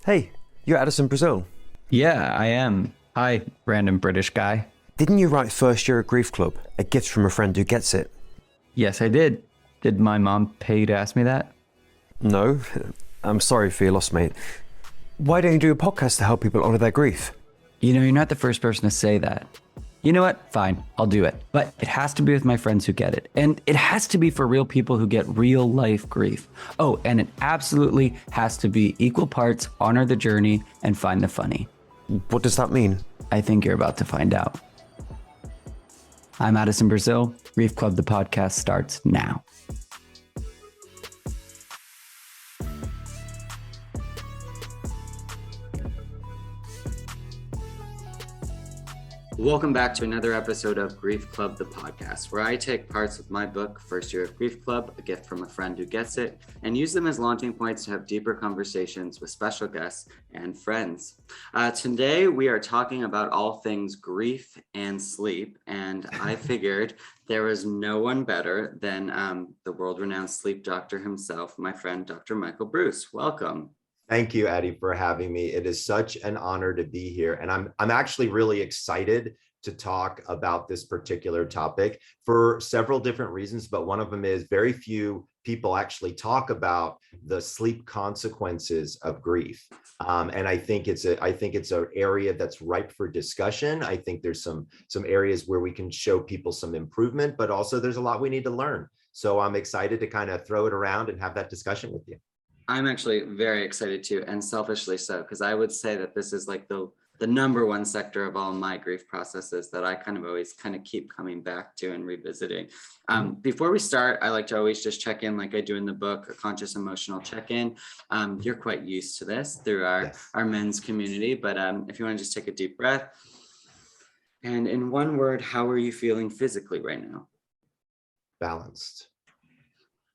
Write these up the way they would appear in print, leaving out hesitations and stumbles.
Hey, you're Addison, Brazil. Yeah, I am. Hi, random British guy. Didn't you write First Year at Grief Club, a gift from a friend who gets it? Yes, I did. Did my mom pay you to ask me that? No, I'm sorry for your loss, mate. Why don't you do a podcast to help people honor their grief? You know, you're not the first person to say that. You know what? Fine, I'll do it. But it has to be with my friends who get it. And it has to be for real people who get real life grief. Oh, and it absolutely has to be equal parts honor the journey and find the funny. What does that mean? I think you're about to find out. I'm Addison, Brazil. Grief Club, the podcast starts now. Welcome back to another episode of Grief Club, the podcast, where I take parts of my book, First Year at Grief Club, a gift from a friend who gets it, and use them as launching points to have deeper conversations with special guests and friends. Today, we are talking about all things grief and sleep, and I figured there was no one better than the world-renowned sleep doctor himself, my friend, Dr. Michael Breus. Welcome. Thank you, Addie, for having me. It is such an honor to be here. And I'm actually really excited to talk about this particular topic for several different reasons. But one of them is very few people actually talk about the sleep consequences of grief. And I think it's an area that's ripe for discussion. I think there's some areas where we can show people some improvement, but also there's a lot we need to learn. So I'm excited to kind of throw it around and have that discussion with you. I'm actually very excited too, and selfishly so, because I would say that this is like the number one sector of all my grief processes that I always keep coming back to and revisiting. Before we start, I like to always just check in like I do in the book, a conscious emotional check-in. You're quite used to this through our men's community, but if you want to just take a deep breath. And in one word, how are you feeling physically right now? Balanced.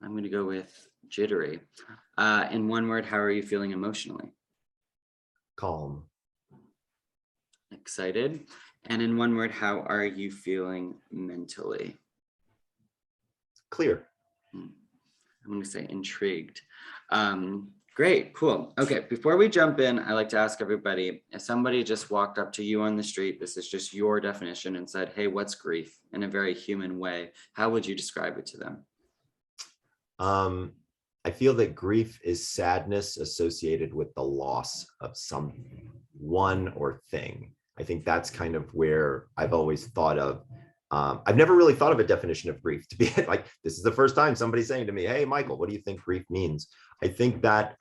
I'm going to go with jittery. In one word, how are you feeling emotionally? Calm. Excited. And in one word, how are you feeling mentally? Clear. I'm going to say intrigued. Great, cool. Okay, before we jump in, I like to ask everybody, if somebody just walked up to you on the street, this is just your definition, and said, hey, what's grief? In a very human way, how would you describe it to them? I feel that grief is sadness associated with the loss of someone or thing. I think that's kind of where I've always thought of. I've never really thought of a definition of grief to be like, this is the first time somebody's saying to me, hey, Michael, what do you think grief means? I think that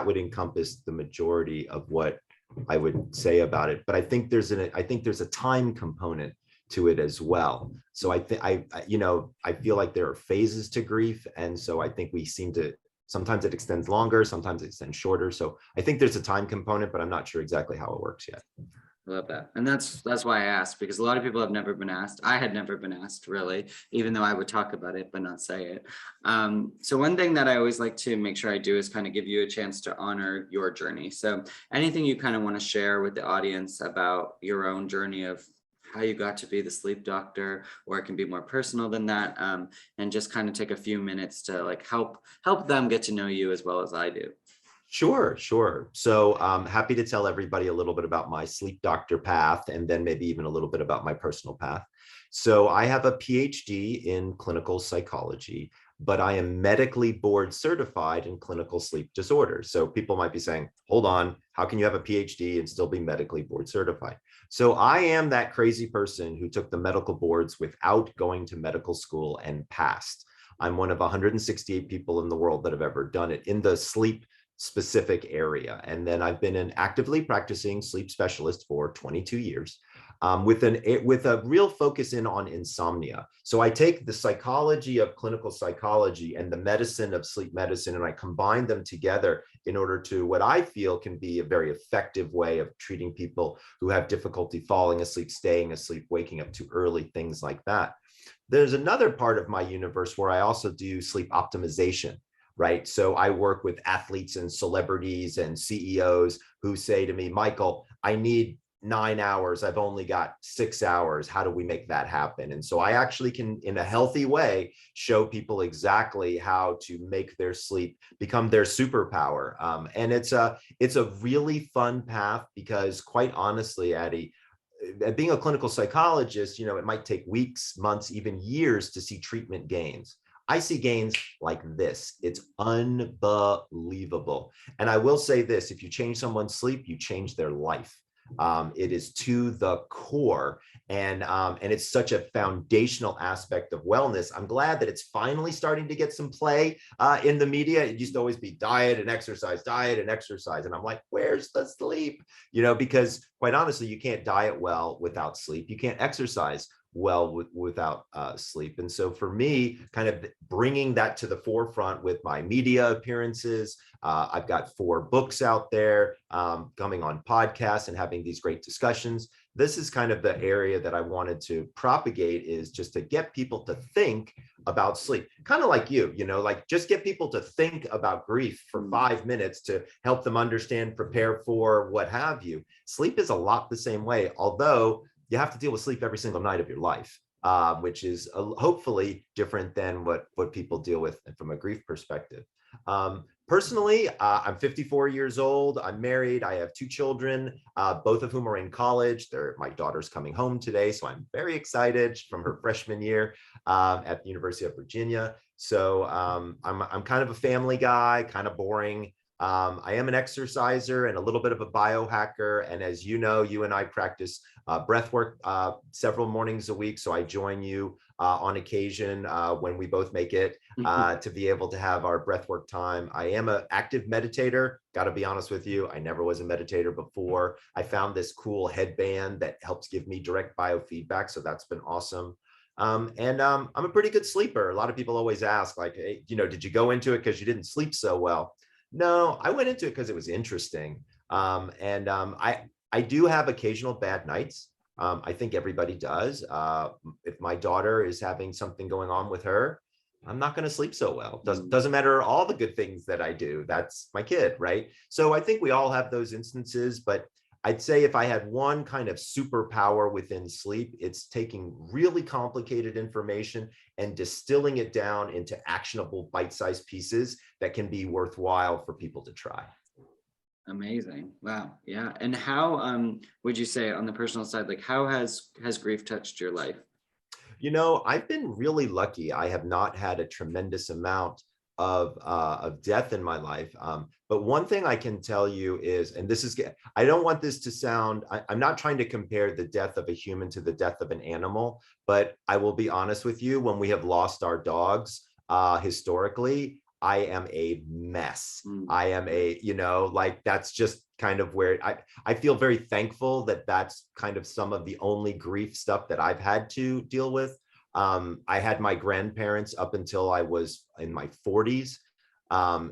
would encompass the majority of what I would say about it. But I think there's a time component to it as well. So I feel like there are phases to grief. And so I think we seem to, sometimes it extends longer, sometimes it extends shorter. So I think there's a time component, but I'm not sure exactly how it works yet. I love that. And that's why I asked, because a lot of people have never been asked. I had never been asked, really, even though I would talk about it, but not say it. So one thing that I always like to make sure I do is kind of give you a chance to honor your journey. So anything you kind of want to share with the audience about your own journey of how you got to be the sleep doctor, or it can be more personal than that, and just kind of take a few minutes to like help them get to know you as well as I do. Sure. So I'm happy to tell everybody a little bit about my sleep doctor path, and then maybe even a little bit about my personal path. So I have a PhD in clinical psychology, but I am medically board certified in clinical sleep disorders. So people might be saying, hold on, how can you have a PhD and still be medically board certified? So I am that crazy person who took the medical boards without going to medical school and passed. I'm one of 168 people in the world that have ever done it in the sleep specific area. And then I've been an actively practicing sleep specialist for 22 years. With a real focus in on insomnia. So I take the psychology of clinical psychology and the medicine of sleep medicine, and I combine them together in order to what I feel can be a very effective way of treating people who have difficulty falling asleep, staying asleep, waking up too early, things like that. There's another part of my universe where I also do sleep optimization. Right. So I work with athletes and celebrities and CEOs who say to me, Michael, I need 9 hours, I've only got 6 hours. How do we make that happen? And so I actually can, in a healthy way, show people exactly how to make their sleep become their superpower. And it's a really fun path because, quite honestly, Addie, being a clinical psychologist, it might take weeks, months, even years to see treatment gains. I see gains like this. It's unbelievable. And I will say this, if you change someone's sleep, you change their life. It is to the core, and it's such a foundational aspect of wellness. I'm glad that it's finally starting to get some play in the media. It used to always be diet and exercise, and I'm like, where's the sleep? Because quite honestly, you can't diet well without sleep. You can't exercise well without sleep. And so for me, kind of bringing that to the forefront with my media appearances, I've got 4 books out there, coming on podcasts and having these great discussions. This is kind of the area that I wanted to propagate, is just to get people to think about sleep, kind of like like just get people to think about grief for 5 minutes to help them understand, prepare for, what have you. Sleep is a lot the same way, although you have to deal with sleep every single night of your life, which is hopefully different than what people deal with from a grief perspective. Personally, I'm 54 years old. I'm married. I have 2 children, both of whom are in college. My daughter's coming home today, so I'm very excited, from her freshman year at the University of Virginia. So I'm kind of a family guy, kind of boring. I am an exerciser and a little bit of a biohacker. And as you know, you and I practice breath work several mornings a week. So I join you on occasion when we both make it to be able to have our breath work time. I am an active meditator. Got to be honest with you, I never was a meditator before. I found this cool headband that helps give me direct biofeedback. So that's been awesome. And I'm a pretty good sleeper. A lot of people always ask, like, hey, did you go into it because you didn't sleep so well? No, I went into it because it was interesting. I do have occasional bad nights. I think everybody does. If my daughter is having something going on with her, I'm not going to sleep so well. Doesn't matter all the good things that I do. That's my kid, right? So I think we all have those instances, but I'd say if I had one kind of superpower within sleep, it's taking really complicated information and distilling it down into actionable bite-sized pieces that can be worthwhile for people to try. Amazing. Wow. Yeah. And how would you say, on the personal side, like, how has grief touched your life? I've been really lucky. I have not had a tremendous amount of death in my life. But one thing I can tell you is, and this is, I don't want this to sound, I'm not trying to compare the death of a human to the death of an animal, but I will be honest with you, when we have lost our dogs, historically, I am a mess. I am like, that's just kind of where I feel very thankful that that's kind of some of the only grief stuff that I've had to deal with. I had my grandparents up until I was in my 40s.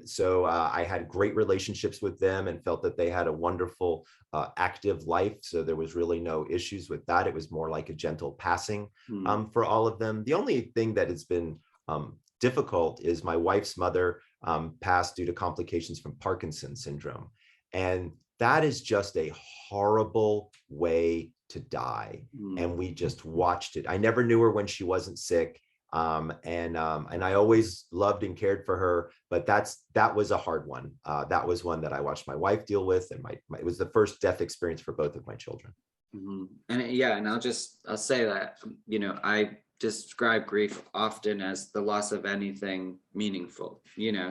So I had great relationships with them and felt that they had a wonderful, active life. So there was really no issues with that. It was more like a gentle passing for all of them. The only thing that has been difficult is my wife's mother passed due to complications from Parkinson's syndrome. And that is just a horrible way to die. And we just watched it. I never knew her when she wasn't sick. And I always loved and cared for her, but that was a hard one. That was one that I watched my wife deal with, and it was the first death experience for both of my children. And I'll say that, I describe grief often as the loss of anything meaningful,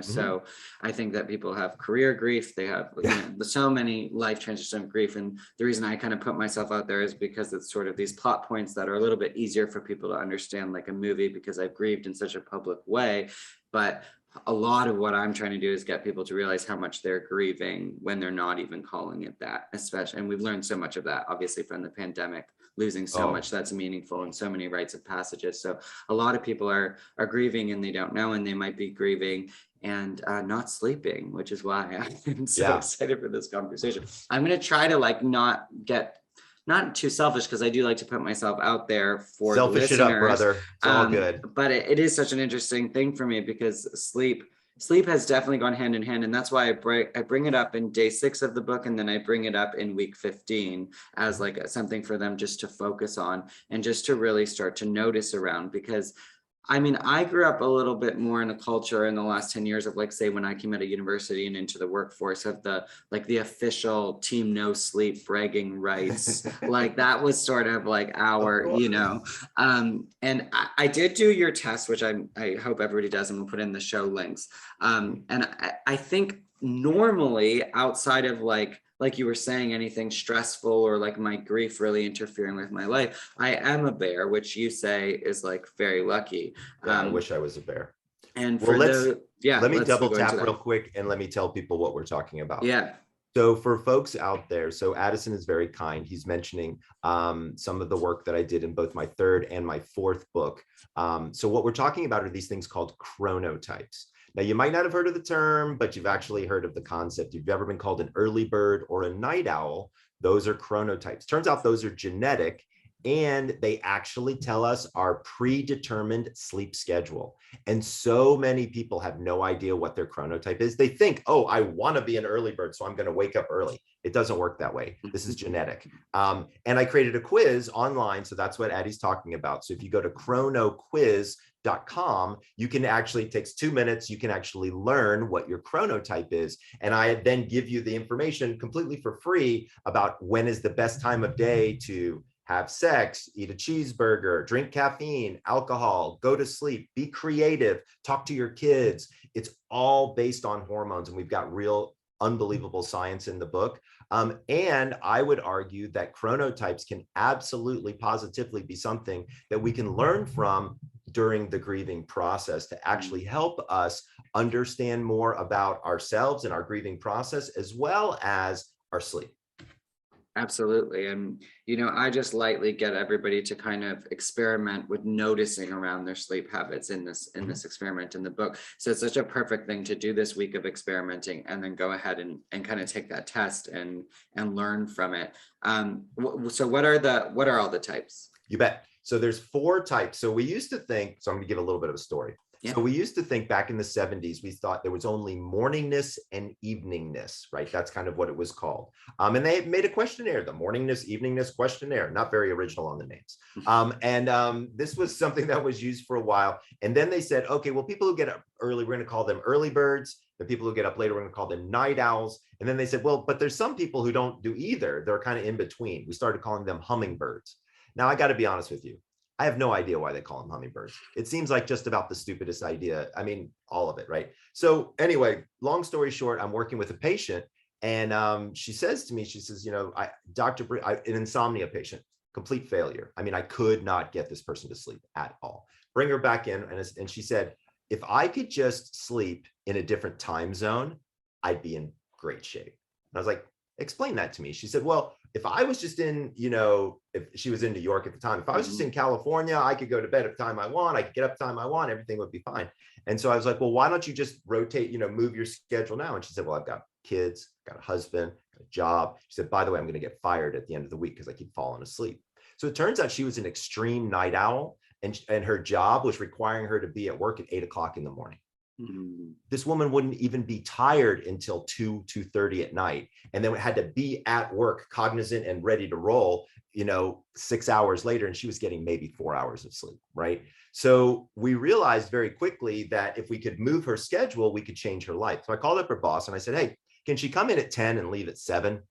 so I think that people have career grief, they have so many life transition of grief, and the reason I kind of put myself out there is because it's sort of these plot points that are a little bit easier for people to understand, like a movie, because I've grieved in such a public way. But a lot of what I'm trying to do is get people to realize how much they're grieving when they're not even calling it that, especially, and we've learned so much of that, obviously, from the pandemic, losing so much that's meaningful and so many rites of passages. So a lot of people are grieving and they don't know, and they might be grieving and not sleeping, which is why I'm so excited for this conversation. I'm going to try to not too selfish, because I do like to put myself out there for selfish the listeners. It up, brother. It's all good. But it is such an interesting thing for me, because sleep, sleep has definitely gone hand in hand. And that's why I bring it up in day 6 of the book. And then I bring it up in week 15 as like something for them just to focus on and just to really start to notice around. Because I mean, I grew up a little bit more in a culture in the last 10 years of, like, say, when I came out of university and into the workforce, of the, like, the official team no sleep bragging rights. Like, that was sort of like our, you know, and I did do your test, which I hope everybody does, and we'll put in the show links. And I think normally, outside of like you were saying, anything stressful or like my grief really interfering with my life, I am a bear, which you say is like very lucky. Yeah, I wish I was a bear. And Well, for let me double go into tap that. real quick and let me tell people what we're talking about. Yeah. So for folks out there, so Addison is very kind. He's mentioning some of the work that I did in both my 3rd and my 4th book. So what we're talking about are these things called chronotypes. Now, you might not have heard of the term, but you've actually heard of the concept. If you've ever been called an early bird or a night owl, those are chronotypes. Turns out those are genetic, and they actually tell us our predetermined sleep schedule. And so many people have no idea what their chronotype is. They think, oh, I want to be an early bird, so I'm going to wake up early. It doesn't work that way. This is genetic. And I created a quiz online. So that's what Addie's talking about. So if you go to chronoquiz.com, you can actually, it takes 2 minutes. You can actually learn what your chronotype is. And I then give you the information completely for free about when is the best time of day to have sex, eat a cheeseburger, drink caffeine, alcohol, go to sleep, be creative, talk to your kids. It's all based on hormones. And we've got real unbelievable science in the book. And I would argue that chronotypes can absolutely positively be something that we can learn from during the grieving process to actually help us understand more about ourselves and our grieving process, as well as our sleep. Absolutely. And, you know, I just lightly get everybody to kind of experiment with noticing around their sleep habits in this experiment in the book. So it's such a perfect thing to do this week of experimenting, and then go ahead and kind of take that test and learn from it. So what are all the types? You bet. So there's 4 types. So we used to think, so I'm going to give a little bit of a story. Yeah. So we used to think back in the 70s, we thought there was only morningness and eveningness, right? That's kind of what it was called. And they made a questionnaire, the morningness, eveningness questionnaire, not very original on the names. This was something that was used for a while. And then they said, okay, well, people who get up early, we're going to call them early birds. The people who get up later, we're going to call them night owls. And then they said, well, but there's some people who don't do either. They're kind of in between. We started calling them hummingbirds. Now, I got to be honest with you. I have no idea why they call them hummingbirds. It seems like just about the stupidest idea. I mean, all of it, right? So anyway, long story short, I'm working with a patient, and she says to me, she says, you know, Dr. An insomnia patient, complete failure. I mean, I could not get this person to sleep at all. Bring her back in, and she said, if I could just sleep in a different time zone, I'd be in great shape. And I was like, explain that to me. She said, well, if I was just in, you know, if she was in New York at the time, if I was just in California, I could go to bed at the time I want, I could get up the time I want, everything would be fine. And so I was like, well, why don't you just rotate, you know, move your schedule now? And she said, well, I've got kids, got a husband, got a job. She said, by the way, I'm going to get fired at the end of the week because I keep falling asleep. So it turns out she was an extreme night owl, and her job was requiring her to be at work at 8 o'clock in the morning. This woman wouldn't even be tired until 2:30 at night, and then had to be at work, cognizant and ready to roll, you know, 6 hours later, and she was getting maybe 4 hours of sleep, right? So we realized very quickly that if we could move her schedule, we could change her life. So I called up her boss and I said, hey, can she come in at 10 and leave at 7?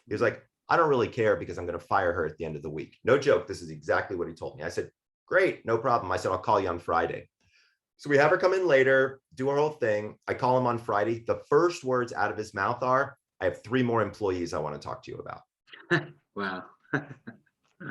He was like, I don't really care because I'm going to fire her at the end of the week. No joke. This is exactly what he told me. I said, great, no problem. I said, I'll call you on Friday. So we have her come in later, do her whole thing. I call him on Friday. The first words out of his mouth are, I have 3 more employees I want to talk to you about. Wow.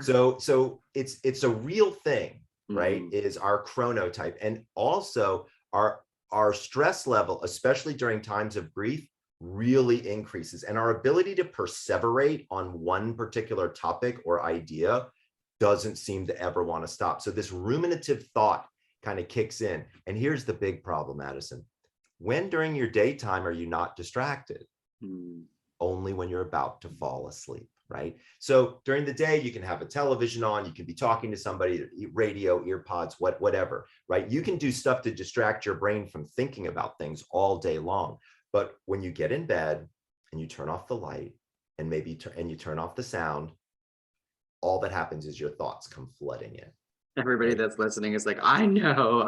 So it's a real thing, right? Is our chronotype. And also our stress level, especially during times of grief, really increases. And our ability to perseverate on one particular topic or idea doesn't seem to ever want to stop. So this ruminative thought kind of kicks in. And here's the big problem, Addison. When during your daytime are you not distracted? only when you're about to fall asleep, right? So during the day, you can have a television on, you can be talking to somebody, radio, ear pods, whatever, right? You can do stuff to distract your brain from thinking about things all day long. But when you get in bed and you turn off the light and you turn off the sound, all that happens is your thoughts come flooding in. Everybody that's listening is like, I know.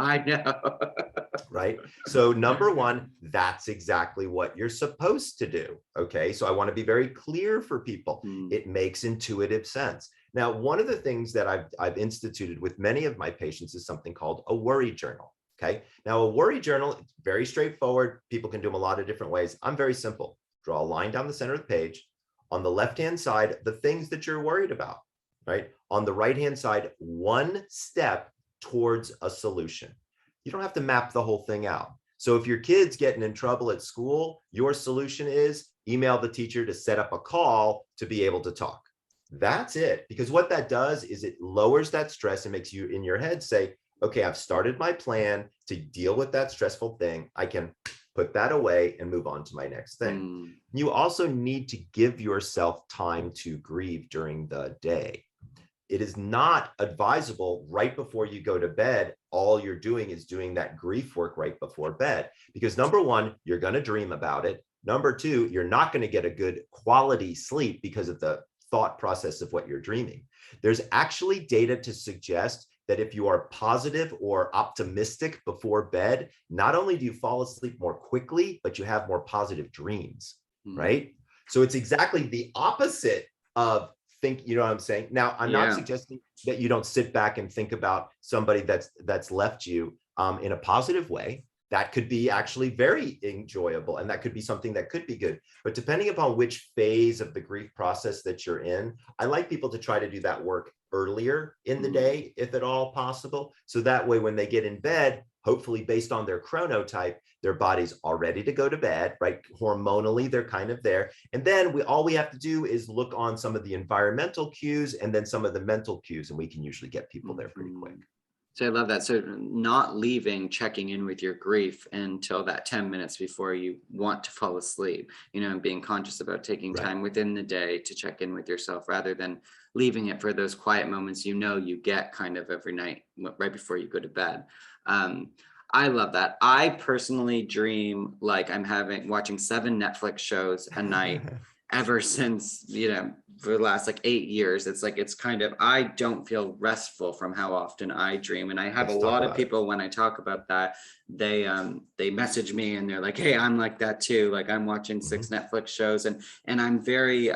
Right? So number one, that's exactly what you're supposed to do. Okay. So I want to be very clear for people. It makes intuitive sense. Now, one of the things that I've instituted with many of my patients is something called a worry journal. Okay. Now, a worry journal, it's very straightforward. People can do them a lot of different ways. I'm very simple. Draw a line down the center of the page. On the left-hand side, the things that you're worried about, right? On the right-hand side, one step towards a solution. You don't have to map the whole thing out. So if your kid's getting in trouble at school, your solution is email the teacher to set up a call to be able to talk. That's it. Because what that does is it lowers that stress and makes you in your head say, okay, I've started my plan to deal with that stressful thing. I can put that away and move on to my next thing. You also need to give yourself time to grieve during the day. It is not advisable right before you go to bed. All you're doing is doing that grief work right before bed, because number one, you're going to dream about it. Number two, you're not going to get a good quality sleep because of the thought process of what you're dreaming. There's actually data to suggest that if you are positive or optimistic before bed, not only do you fall asleep more quickly, but you have more positive dreams, right? So it's exactly the opposite of think, you know what I'm saying? Now, I'm not suggesting that you don't sit back and think about somebody that's left you in a positive way. That could be actually very enjoyable, and that could be something that could be good. But depending upon which phase of the grief process that you're in, I like people to try to do that work earlier in the day, if at all possible. So that way, when they get in bed, hopefully based on their chronotype, their body's all ready to go to bed, right? Hormonally, they're kind of there. And then all we have to do is look on some of the environmental cues and then some of the mental cues, and we can usually get people there pretty quick. So I love that. So not leaving, checking in with your grief until that 10 minutes before you want to fall asleep, and being conscious about taking time within the day to check in with yourself rather than leaving it for those quiet moments you get kind of every night right before you go to bed. I love that. I personally dream like I'm watching 7 Netflix shows a night ever since, for the last 8 years. It's kind of, I don't feel restful from how often I dream. And I have a lot of people, when I talk about that, they message me and they're like, hey, I'm like that too. Like I'm watching 6 Netflix shows and I'm very,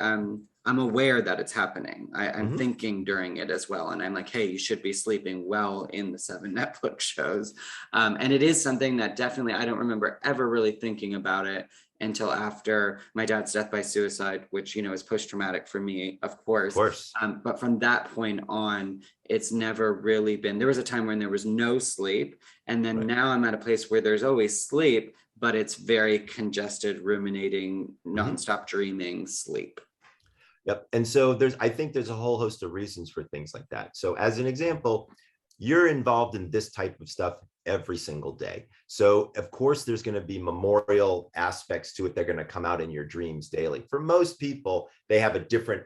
I'm aware that it's happening. I'm thinking during it as well. And I'm like, hey, you should be sleeping well in the 7 Netflix shows. And it is something that definitely, I don't remember ever really thinking about it until after my dad's death by suicide, which, is post-traumatic for me, of course. But from that point on, it's never really been, there was a time when there was no sleep. And then now I'm at a place where there's always sleep, but it's very congested, ruminating, nonstop dreaming sleep. Yep. And so I think there's a whole host of reasons for things like that. So as an example, you're involved in this type of stuff every single day. So of course, there's going to be memorial aspects to it. They're going to come out in your dreams daily. For most people, they have a different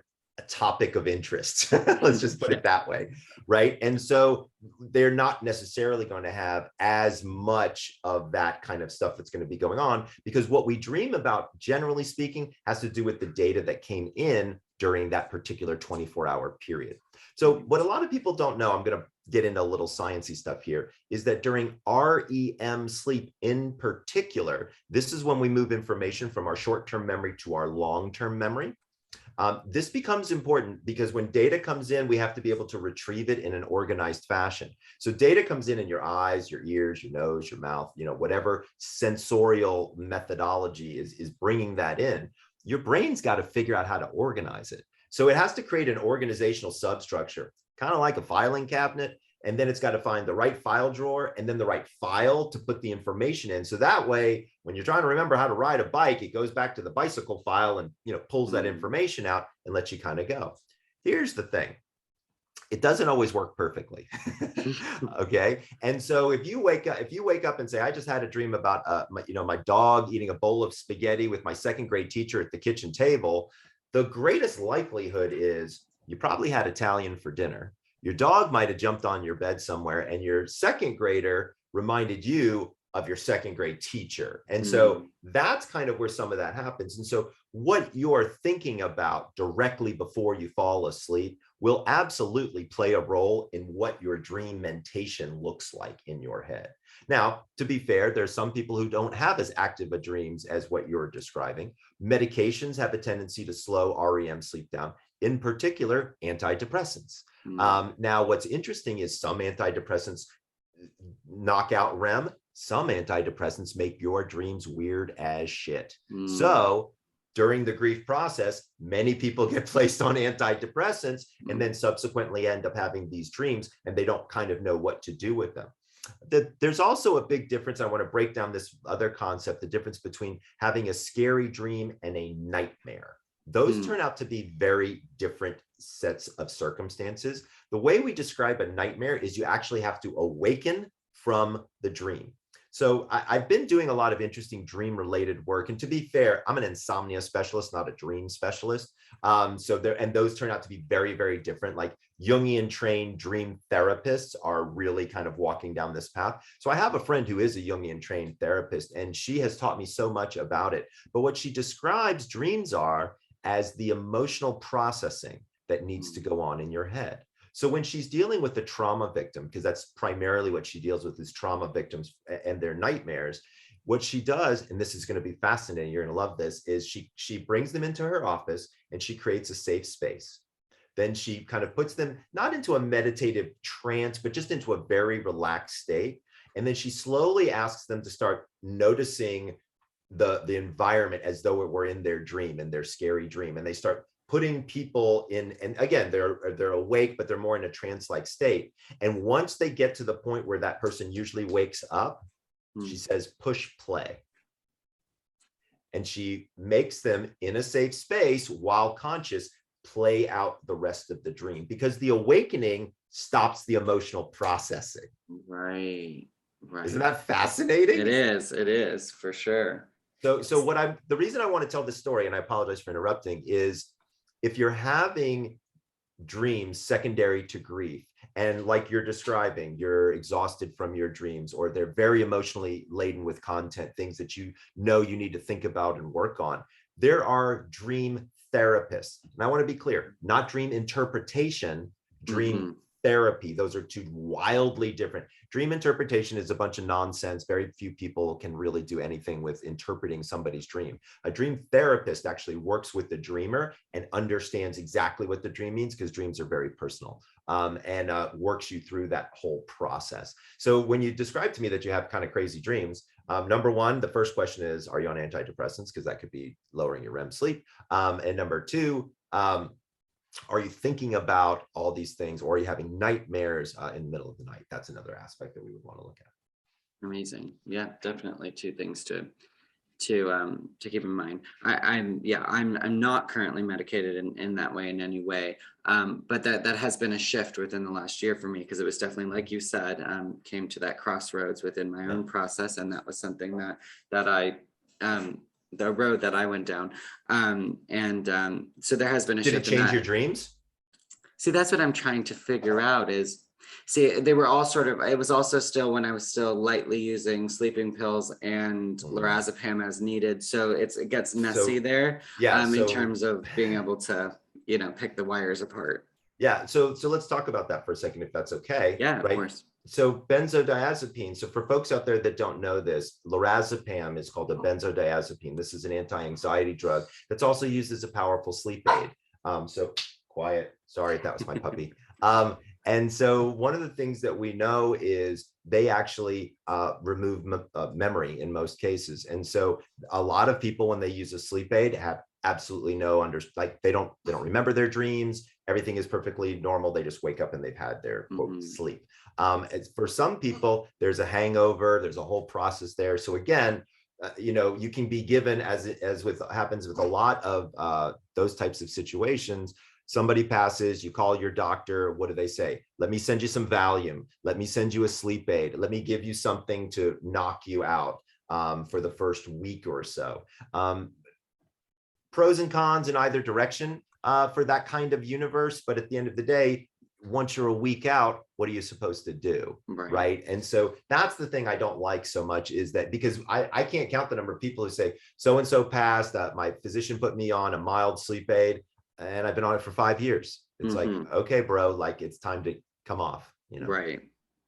topic of interest. Let's just put it that way. Right. And so they're not necessarily going to have as much of that kind of stuff that's going to be going on, because what we dream about, generally speaking, has to do with the data that came in during that particular 24-hour period. So what a lot of people don't know, I'm going to get into a little sciencey stuff here, is that during REM sleep in particular, this is when we move information from our short-term memory to our long-term memory. This becomes important because when data comes in, we have to be able to retrieve it in an organized fashion. So data comes in your eyes, your ears, your nose, your mouth, whatever sensorial methodology is bringing that in. Your brain's got to figure out how to organize it. So it has to create an organizational substructure, kind of like a filing cabinet. And then it's got to find the right file drawer and then the right file to put the information in. So that way, when you're trying to remember how to ride a bike, it goes back to the bicycle file and pulls that information out and lets you kind of go. Here's the thing. it doesn't always work perfectly. Okay. And so if you wake up and say, I just had a dream about my dog eating a bowl of spaghetti with my second grade teacher at the kitchen table, the greatest likelihood is you probably had Italian for dinner. Your dog might have jumped on your bed somewhere, and your second grader reminded you of your second grade teacher. And so that's kind of where some of that happens. And so what you're thinking about directly before you fall asleep will absolutely play a role in what your dream mentation looks like in your head. Now, to be fair, there's some people who don't have as active a dreams as what you're describing. Medications have a tendency to slow REM sleep down, in particular, antidepressants. Now, what's interesting is some antidepressants knock out REM. Some antidepressants make your dreams weird as shit. So during the grief process, many people get placed on antidepressants and then subsequently end up having these dreams, and they don't kind of know what to do with them. There's also a big difference. I want to break down this other concept, the difference between having a scary dream and a nightmare. Those turn out to be very different sets of circumstances. The way we describe a nightmare is you actually have to awaken from the dream. So I've been doing a lot of interesting dream related work. And to be fair, I'm an insomnia specialist, not a dream specialist. And those turn out to be very, very different. Like Jungian trained dream therapists are really kind of walking down this path. So I have a friend who is a Jungian trained therapist, and she has taught me so much about it. But what she describes dreams are as the emotional processing that needs to go on in your head. So when she's dealing with the trauma victim, because that's primarily what she deals with, is trauma victims and their nightmares, what she does, and this is going to be fascinating, you're going to love this, is she brings them into her office and she creates a safe space. Then she kind of puts them not into a meditative trance, but just into a very relaxed state. And then she slowly asks them to start noticing the environment as though it were in their dream, in their scary dream. And they start putting people in, and again, they're awake, but they're more in a trance-like state. And once they get to the point where that person usually wakes up, she says, push play. And she makes them in a safe space while conscious play out the rest of the dream, because the awakening stops the emotional processing. Right. Isn't that fascinating? It is for sure. So the reason I want to tell this story, and I apologize for interrupting, is if you're having dreams secondary to grief, and like you're describing, you're exhausted from your dreams, or they're very emotionally laden with content, things that you know you need to think about and work on, there are dream therapists. And I want to be clear, not dream interpretation, dream therapy. Those are two wildly different. Dream interpretation is a bunch of nonsense. Very few people can really do anything with interpreting somebody's dream. A dream therapist actually works with the dreamer and understands exactly what the dream means, because dreams are very personal, and works you through that whole process. So when you describe to me that you have kind of crazy dreams, number one, the first question is, are you on antidepressants? Because that could be lowering your REM sleep. And number two, are you thinking about all these things, or are you having nightmares in the middle of the night? That's another aspect that we would want to look at. Amazing. Yeah, definitely two things to keep in mind. I'm not currently medicated in that way in any way, but that has been a shift within the last year for me, because it was definitely, like you said, came to that crossroads within my own process, and that was something that I the road that I went down. So there has been a shift. Did it change your dreams? See, that's what I'm trying to figure out is, see, they were all sort of, it was also still when I was still lightly using sleeping pills and lorazepam as needed. So it gets messy there, in terms of being able to, pick the wires apart. Yeah. So let's talk about that for a second, if that's okay. Yeah, of course. So benzodiazepine. So for folks out there that don't know this, lorazepam is called a benzodiazepine. This is an anti-anxiety drug that's also used as a powerful sleep aid. So quiet. Sorry, that was my puppy. And so one of the things that we know is they actually remove memory in most cases. And so a lot of people, when they use a sleep aid, have absolutely no they don't remember their dreams. Everything is perfectly normal. They just wake up and they've had their quote sleep. For some people, there's a hangover. There's a whole process there. So again, you can be given, as happens with a lot of those types of situations, somebody passes, you call your doctor, what do they say? Let me send you some Valium. Let me send you a sleep aid. Let me give you something to knock you out for the first week or so. Pros and cons in either direction for that kind of universe. But at the end of the day, once you're a week out, what are you supposed to do? Right. And so that's the thing I don't like so much, is that because I can't count the number of people who say, so-and-so passed, my physician put me on a mild sleep aid and I've been on it for 5 years. It's like, okay, bro, like it's time to come off, you know?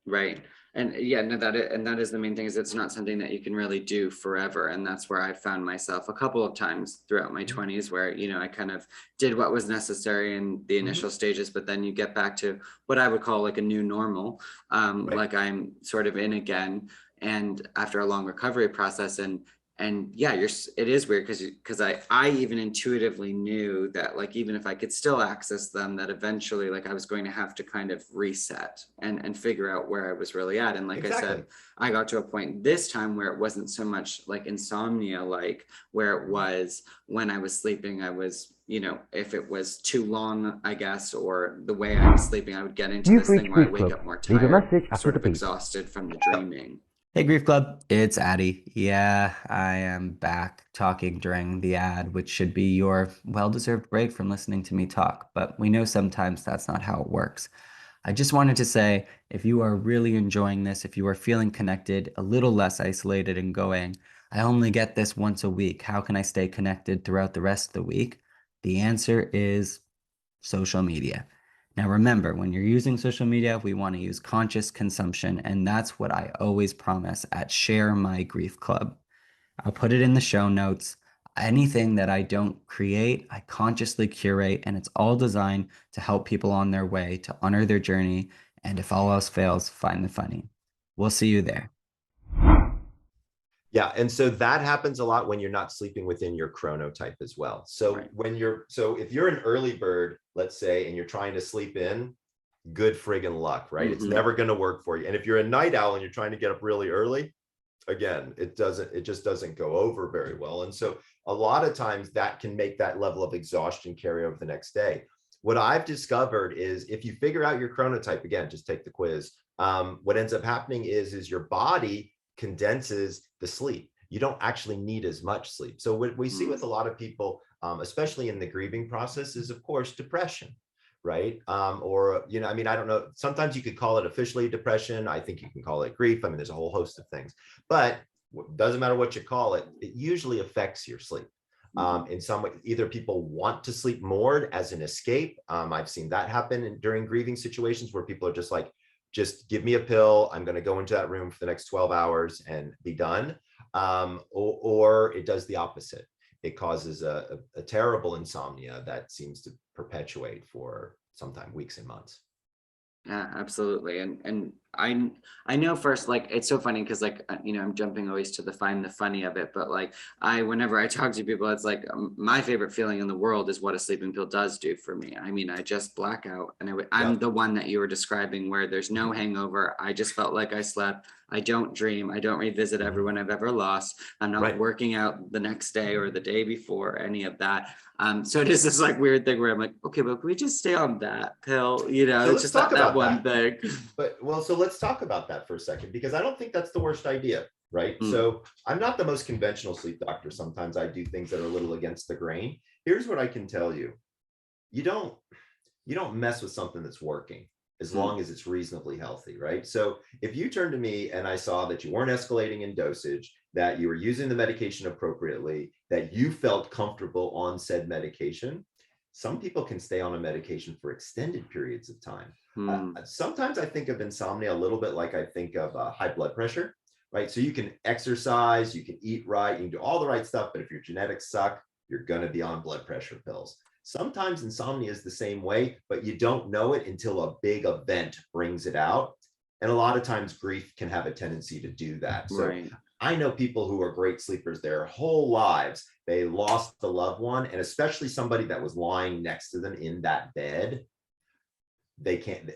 Right. And yeah, no, that is the main thing, is it's not something that you can really do forever. And that's where I found myself a couple of times throughout my 20s where, you know, I kind of did what was necessary in the initial stages, but then you get back to what I would call like a new normal, like I'm sort of in again. And after a long recovery process, and yeah, it is weird because I even intuitively knew that, like, even if I could still access them, that eventually, like, I was going to have to kind of reset and figure out where I was really at. And like I said, I got to a point this time where it wasn't so much like insomnia, like where it was when I was sleeping, I was, you know, if it was too long, I guess, or the way I was sleeping, I would get into this thing where I wake up more tired, sort of exhausted from the dreaming. Hey, Grief Club, it's Addie. Yeah, I am back talking during the ad, which should be your well-deserved break from listening to me talk, but we know sometimes that's not how it works. I just wanted to say, if you are really enjoying this, if you are feeling connected, a little less isolated and going, I only get this once a week, how can I stay connected throughout the rest of the week? The answer is social media. Now, remember, when you're using social media, we want to use conscious consumption, and that's what I always promise at Share My Grief Club. I'll put it in the show notes. Anything that I don't create, I consciously curate, and it's all designed to help people on their way to honor their journey, and if all else fails, find the funny. We'll see you there. Yeah, and so that happens a lot when you're not sleeping within your chronotype as well. So if you're an early bird, let's say, and you're trying to sleep in, good friggin' luck, right? It's never going to work for you. And if you're a night owl and you're trying to get up really early, again, it just doesn't go over very well. And so a lot of times that can make that level of exhaustion carry over the next day. What I've discovered is if you figure out your chronotype, again, just take the quiz. What ends up happening is your body condenses the sleep. You don't actually need as much sleep. So what we see with a lot of people, especially in the grieving process, is of course depression, right? Or, you know, I mean, I don't know, sometimes you could call it officially depression. I think you can call it grief. I mean, there's a whole host of things, but it doesn't matter what you call it, it usually affects your sleep. In some way, either people want to sleep more as an escape. I've seen that happen during grieving situations where people are just like, just give me a pill. I'm going to go into that room for the next 12 hours and be done. Or it does the opposite. It causes a terrible insomnia that seems to perpetuate for sometimes weeks and months. Yeah, absolutely. And I know first, like, it's so funny because, like, you know, I'm jumping always to find the funny of it, but like whenever I talk to people, it's like my favorite feeling in the world is what a sleeping pill does do for me. I mean, I just black out, and I'm the one that you were describing where there's no hangover. I just felt like I slept. I don't dream. I don't revisit everyone I've ever lost. I'm not working out the next day or the day before, any of that. So it is this like weird thing where I'm like, okay, but can we just stay on that pill? You know, so it's just that one thing. But so let's talk about that for a second, because I don't think that's the worst idea, right? So I'm not the most conventional sleep doctor. Sometimes I do things that are a little against the grain. Here's what I can tell you. You don't mess with something that's working as long as it's reasonably healthy, right? So if you turn to me and I saw that you weren't escalating in dosage, that you were using the medication appropriately, that you felt comfortable on said medication, some people can stay on a medication for extended periods of time. Sometimes I think of insomnia a little bit like I think of high blood pressure, right? So you can exercise, you can eat right, you can do all the right stuff, but if your genetics suck, you're going to be on blood pressure pills. Sometimes insomnia is the same way, but you don't know it until a big event brings it out. And a lot of times grief can have a tendency to do that. So I know people who are great sleepers their whole lives. They lost a loved one, and especially somebody that was lying next to them in that bed. They can't,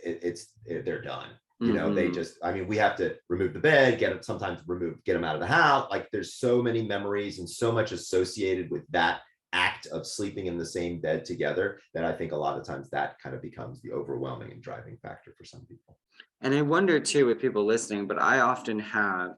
they're done. You know, they just, I mean, we have to remove the bed, get them out of the house. Like there's so many memories and so much associated with that act of sleeping in the same bed together, then I think a lot of times that kind of becomes the overwhelming and driving factor for some people. And I wonder too with people listening, but I often have,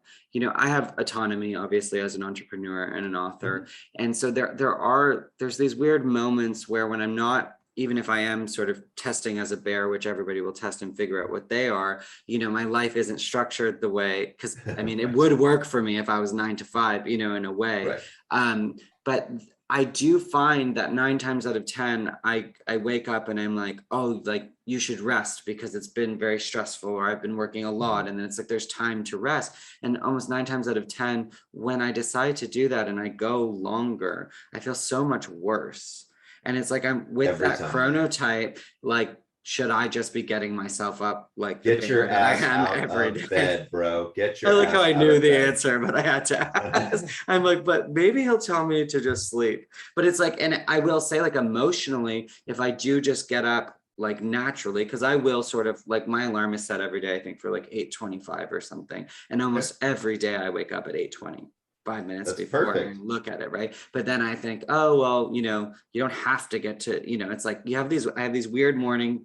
I have autonomy obviously as an entrepreneur and an author. And so there's these weird moments where when I'm not, even if I am sort of testing as a bear, which everybody will test and figure out what they are, my life isn't structured the way, because I mean, it would work for me if I was 9 to 5, in a way. Right. But I do find that 9 times out of 10, I wake up and I'm like, oh, like you should rest because it's been very stressful, or I've been working a lot. And then it's like, there's time to rest. And almost 9 times out of 10, when I decide to do that and I go longer, I feel so much worse. And it's like, I'm with Every that time. chronotype, like, should I just be getting myself up like Get your ass out every of day? bed, bro. Get your I like ass how I out knew of the bed. answer, but I had to ask. I'm like, but maybe he'll tell me to just sleep. But it's like, and I will say, like, emotionally, if I do just get up like naturally, because I will sort of, like, my alarm is set every day, I think for like 8:25 or something. And almost every day I wake up at 8:20. 5 minutes That's before perfect. and look at it, right? But then I think, oh well, you don't have to get to, it's like I have these weird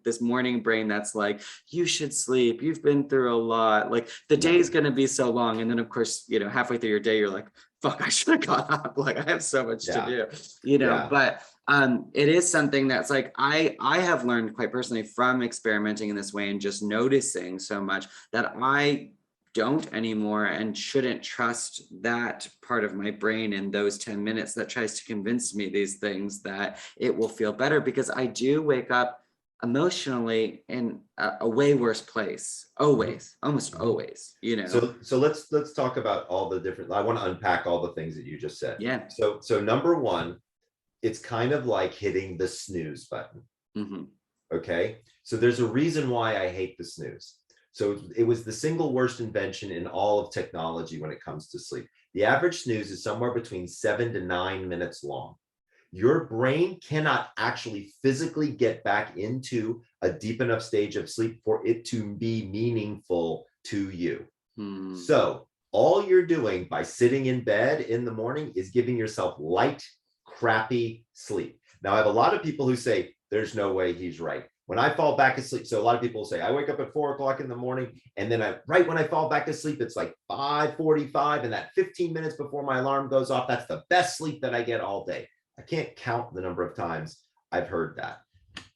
this morning brain that's like, you should sleep, you've been through a lot, like the day's gonna be so long. And then of course, halfway through your day, you're like, fuck, I should have got up. Like I have so much to do, but it is something that's like, I have learned quite personally from experimenting in this way and just noticing so much that I don't anymore and shouldn't trust that part of my brain in those 10 minutes that tries to convince me these things that it will feel better, because I do wake up emotionally in a way worse place, always, almost always, So let's talk about all the different, I want to unpack all the things that you just said. Yeah. So number one, it's kind of like hitting the snooze button. Okay. So there's a reason why I hate the snooze. So it was the single worst invention in all of technology when it comes to sleep. The average snooze is somewhere between 7 to 9 minutes long. Your brain cannot actually physically get back into a deep enough stage of sleep for it to be meaningful to you. So all you're doing by sitting in bed in the morning is giving yourself light, crappy sleep. Now, I have a lot of people who say, there's no way he's right. When I fall back asleep, so a lot of people say, I wake up at 4 o'clock in the morning, and then right when I fall back asleep, it's like 5:45, and that 15 minutes before my alarm goes off, that's the best sleep that I get all day. I can't count the number of times I've heard that.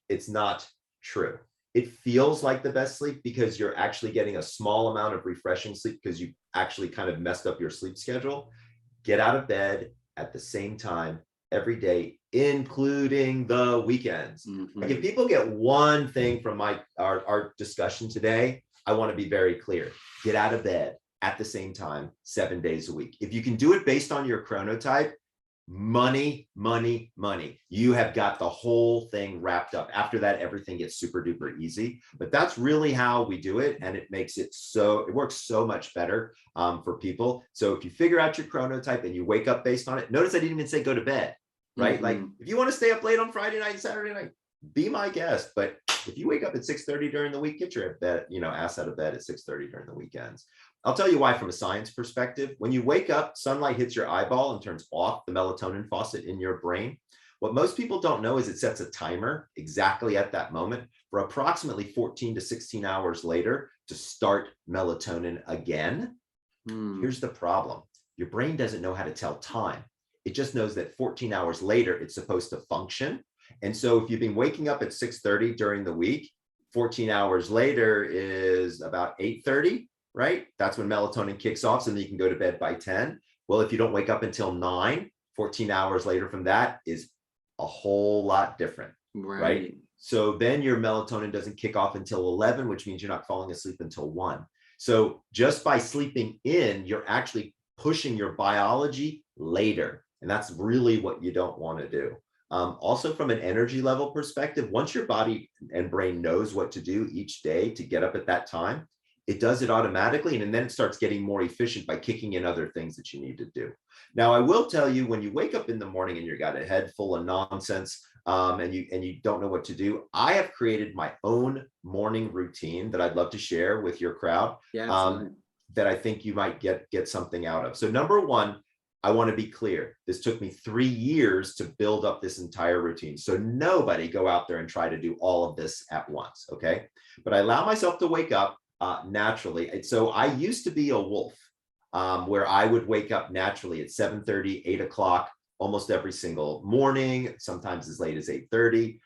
It's not true. It feels like the best sleep because you're actually getting a small amount of refreshing sleep because you actually kind of messed up your sleep schedule. Get out of bed at the same time every day, including the weekends. Like if people get one thing from our discussion today, I want to be very clear. Get out of bed at the same time, 7 days a week. If you can do it based on your chronotype, money. You have got the whole thing wrapped up. After that, everything gets super duper easy. But that's really how we do it. And it makes it it works so much better for people. So if you figure out your chronotype and you wake up based on it, notice I didn't even say go to bed, right? Like if you want to stay up late on Friday night and Saturday night, be my guest. But if you wake up at 6:30 during the week, get your ass out of bed at 6:30 during the weekends. I'll tell you why from a science perspective. When you wake up, sunlight hits your eyeball and turns off the melatonin faucet in your brain. What most people don't know is it sets a timer exactly at that moment for approximately 14 to 16 hours later to start melatonin again. Here's the problem. Your brain doesn't know how to tell time. It just knows that 14 hours later, it's supposed to function. And so if you've been waking up at 6:30 during the week, 14 hours later is about 8:30. Right? That's when melatonin kicks off, so then you can go to bed by 10. Well, if you don't wake up until 9, 14 hours later from that is a whole lot different, right? So then your melatonin doesn't kick off until 11, which means you're not falling asleep until 1. So just by sleeping in, you're actually pushing your biology later. And that's really what you don't want to do. Also, from an energy level perspective, once your body and brain knows what to do each day to get up at that time, it does it automatically, and then it starts getting more efficient by kicking in other things that you need to do. Now, I will tell you, when you wake up in the morning and you've got a head full of nonsense and you don't know what to do, I have created my own morning routine that I'd love to share with your crowd that I think you might get something out of. So number one, I want to be clear. This took me 3 years to build up this entire routine. So nobody go out there and try to do all of this at once, okay? But I allow myself to wake up naturally. And so I used to be a wolf where I would wake up naturally at 7:30, 8 o'clock, almost every single morning, sometimes as late as 8:30.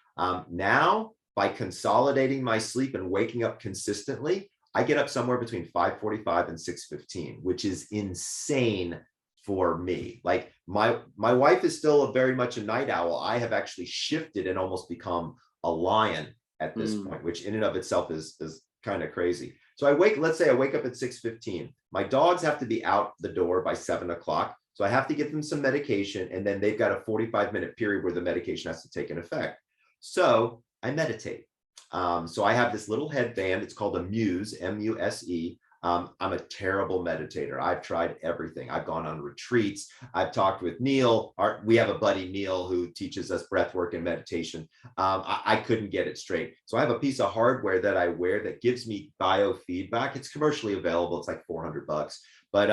Now, by consolidating my sleep and waking up consistently, I get up somewhere between 5:45 and 6:15, which is insane for me. Like my wife is still very much a night owl. I have actually shifted and almost become a lion at this point, which in and of itself is kind of crazy. So let's say I wake up at 6:15. My dogs have to be out the door by 7 o'clock. So I have to give them some medication, and then they've got a 45-minute period where the medication has to take an effect. So I meditate. So I have this little headband. It's called a Muse, M-U-S-E. I'm a terrible meditator. I've tried everything. I've gone on retreats. I've talked with Neil. We have a buddy, Neil, who teaches us breath work and meditation. I couldn't get it straight. So I have a piece of hardware that I wear that gives me biofeedback. It's commercially available. It's like $400. But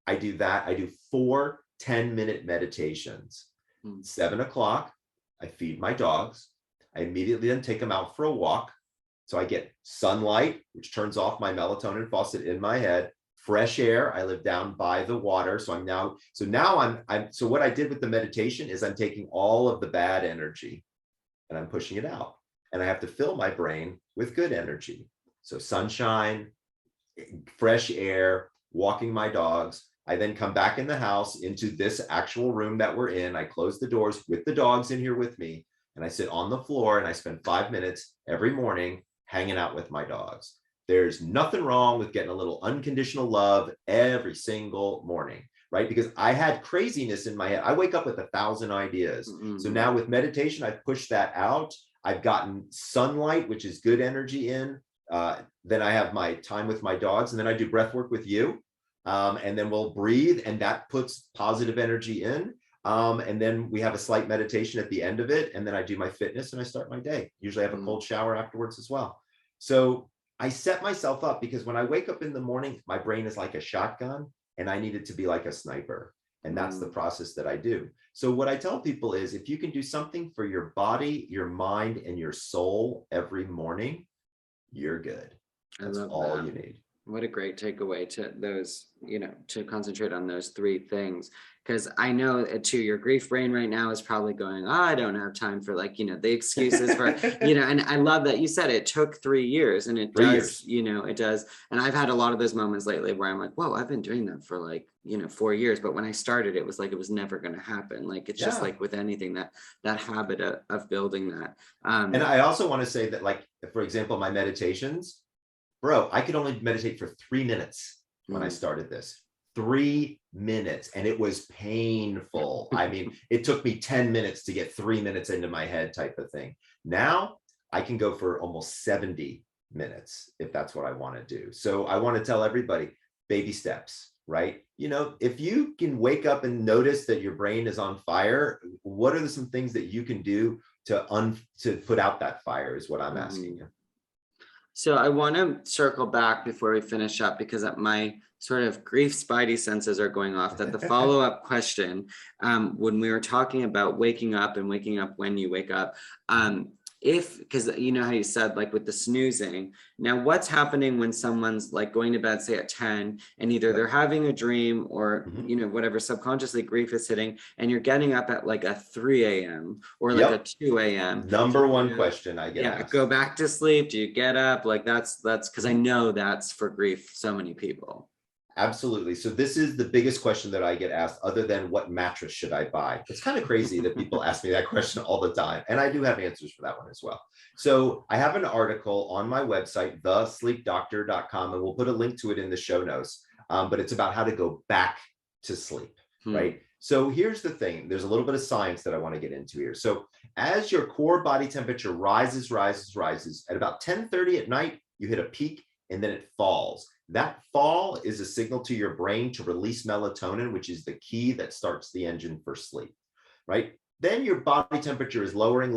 I do that. I do 4 10-minute meditations. 7 o'clock, I feed my dogs. I immediately then take them out for a walk. So I get sunlight, which turns off my melatonin faucet in my head, fresh air. I live down by the water. So so what I did with the meditation is I'm taking all of the bad energy and I'm pushing it out. And I have to fill my brain with good energy. So sunshine, fresh air, walking my dogs. I then come back in the house into this actual room that we're in. I close the doors with the dogs in here with me. And I sit on the floor and I spend 5 minutes every morning hanging out with my dogs. There's nothing wrong with getting a little unconditional love every single morning, right? Because I had craziness in my head. I wake up with 1,000 ideas. So now with meditation, I've pushed that out. I've gotten sunlight, which is good energy in. Then I have my time with my dogs, and then I do breath work with you. And then we'll breathe, and that puts positive energy in. And then we have a slight meditation at the end of it. And then I do my fitness and I start my day. Usually I have a cold shower afterwards as well. So I set myself up because when I wake up in the morning, my brain is like a shotgun and I need it to be like a sniper. And that's the process that I do. So what I tell people is if you can do something for your body, your mind, and your soul every morning, you're good. That's all you need. What a great takeaway to those, to concentrate on those 3 things. Because I know too, your grief brain right now is probably going, I don't have time for the excuses for, and I love that you said it took 3 years, and it does, it does. And I've had a lot of those moments lately where I'm like, whoa, I've been doing that for 4 years. But when I started, it was like, it was never going to happen. It's just like with anything that habit of building that. And I also want to say that for example, my meditations, bro, I could only meditate for 3 minutes when I started this. 3 minutes, and it was painful. I mean, it took me 10 minutes to get 3 minutes into my head type of thing. Now I can go for almost 70 minutes if that's what I want to do. So I want to tell everybody, baby steps, right? If you can wake up and notice that your brain is on fire, what are some things that you can do to put out that fire is what I'm asking you. So I want to circle back before we finish up, because my sort of grief spidey senses are going off, that the follow-up question, when we were talking about waking up and waking up when you wake up, because you know how you said with the snoozing, now what's happening when someone's going to bed, say at 10, and either they're having a dream or whatever subconsciously grief is hitting, and you're getting up at a 3 a.m. or a 2 a.m. Number one question I get asked. Go back to sleep. Do you get up? That's because I know that's for grief so many people. Absolutely. So this is the biggest question that I get asked, other than what mattress should I buy? It's kind of crazy that people ask me that question all the time. And I do have answers for that one as well. So I have an article on my website, thesleepdoctor.com, and we'll put a link to it in the show notes. But it's about how to go back to sleep, right? So here's the thing. There's a little bit of science that I want to get into here. So as your core body temperature rises at about 10:30 at night, you hit a peak and then it falls. That fall is a signal to your brain to release melatonin, which is the key that starts the engine for sleep, right? Then your body temperature is lowering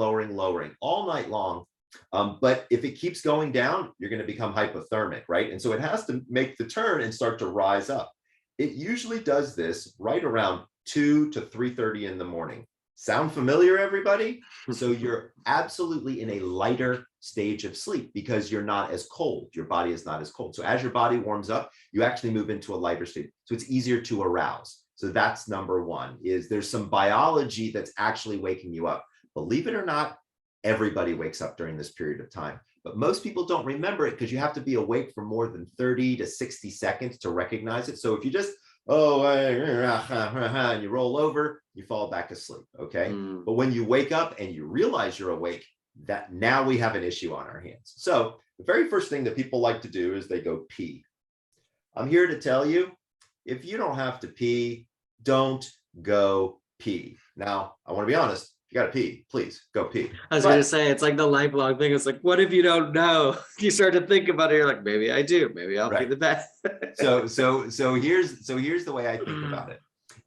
all night long. But if it keeps going down, you're going to become hypothermic, right? And so it has to make the turn and start to rise up. It usually does this right around 2 to 3:30 in the morning. Sound familiar, everybody? So you're absolutely in a lighter stage of sleep because you're not as cold. Your body is not as cold. So as your body warms up, you actually move into a lighter state. So it's easier to arouse. So that's number one, is there's some biology that's actually waking you up. Believe it or not, everybody wakes up during this period of time. But most people don't remember it because you have to be awake for more than 30 to 60 seconds to recognize it. So if you just, and you roll over, you fall back asleep, okay? But when you wake up and you realize you're awake, that now we have an issue on our hands. So the very first thing that people like to do is they go pee. I'm here to tell you, if you don't have to pee, don't go pee. Now, I want to be honest. If you got to pee, please go pee. I was going to say, it's like the lifelong thing. It's like, what if you don't know? You start to think about it. You're like, maybe I do. Maybe I'll be the best. So here's the way I think about it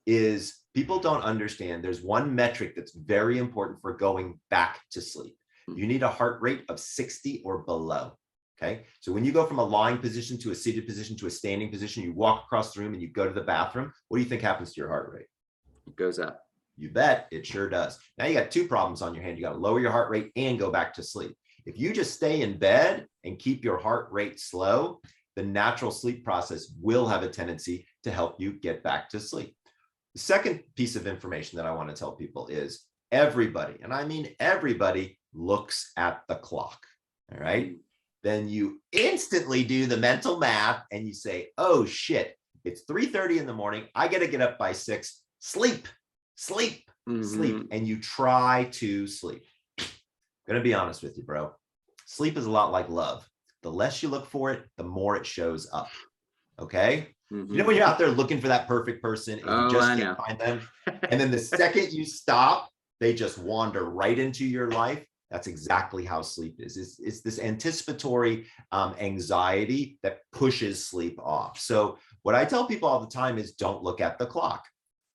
is people don't understand. There's one metric that's very important for going back to sleep. You need a heart rate of 60 or below. Okay. So when you go from a lying position to a seated position to a standing position, you walk across the room and you go to the bathroom. What do you think happens to your heart rate? It goes up. You bet it sure does. Now you got two problems on your hand. You got to lower your heart rate and go back to sleep. If you just stay in bed and keep your heart rate slow, the natural sleep process will have a tendency to help you get back to sleep. The second piece of information that I want to tell people is everybody, and I mean everybody, looks at the clock. All right. Then you instantly do the mental math and you say, oh shit, it's 3:30 in the morning. I got to get up by 6. Sleep. And you try to sleep. I'm going to be honest with you, bro. Sleep is a lot like love. The less you look for it, the more it shows up. Okay. You know, when you're out there looking for that perfect person and you just can't find them. And then the second you stop, they just wander right into your life. That's exactly how sleep is. It's this anticipatory anxiety that pushes sleep off. So what I tell people all the time is don't look at the clock.